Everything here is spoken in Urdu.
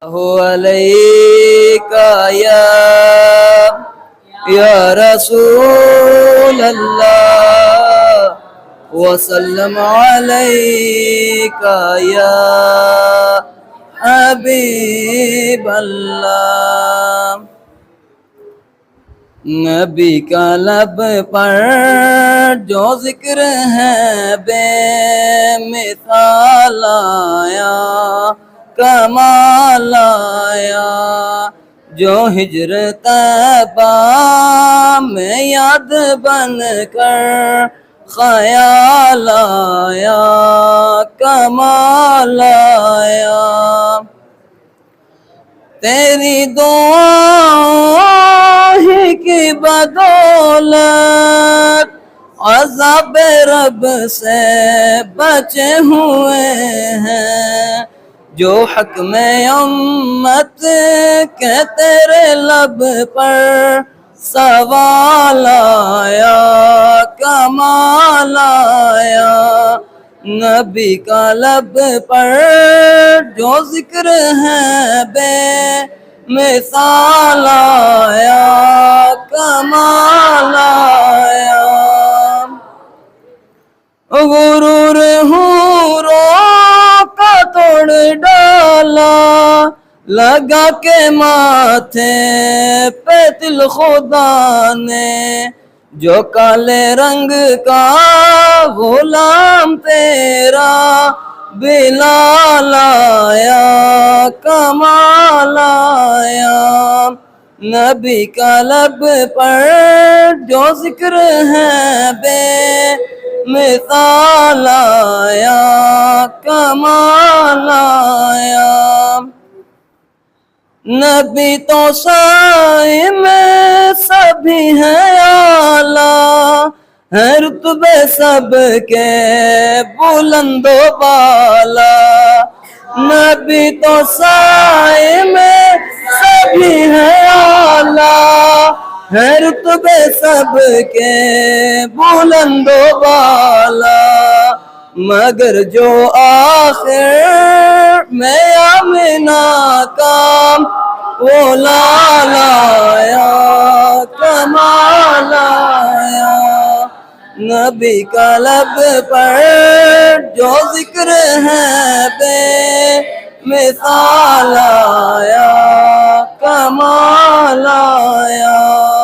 عليك يا رسول الله وسلم عليك يا حبيب الله نبی کا لب پر جو ذکر ہے بے مثال آیا کمال آیا جو ہجر طیبہ میں یاد بن کر خیال آیا کمال آیا تیری دعا ہی کی بدولت عذاب رب سے بچے ہوئے ہیں جو حق میں امت کے تیرے لب پر سوال آیا کمال آیا نبی کا لب پر جو ذکر ہے بے مثال آیا کمال آیا غرور حوروں کا توڑ ڈالا لگا کے ماتھے پہ دل خدا نے جو کالے رنگ کا غلام تیرا بلال آیا کمال آیا نبی کا لب پر جو ذکر ہے بے مثال آیا کمال آیا نبی تو سائے میں سبھی ہیں اعلیٰ ہے رتبے سب کے بلند و بالا نبی تو سائے میں سبھی ہیں اعلیٰ ہے رتبے سب کے بلند و بالا مگر جو آخر میں آمنہ کام وہ لال آیا کمال آیا نبی کا لب پر جو ذکر ہے بے مثال آیا کمال آیا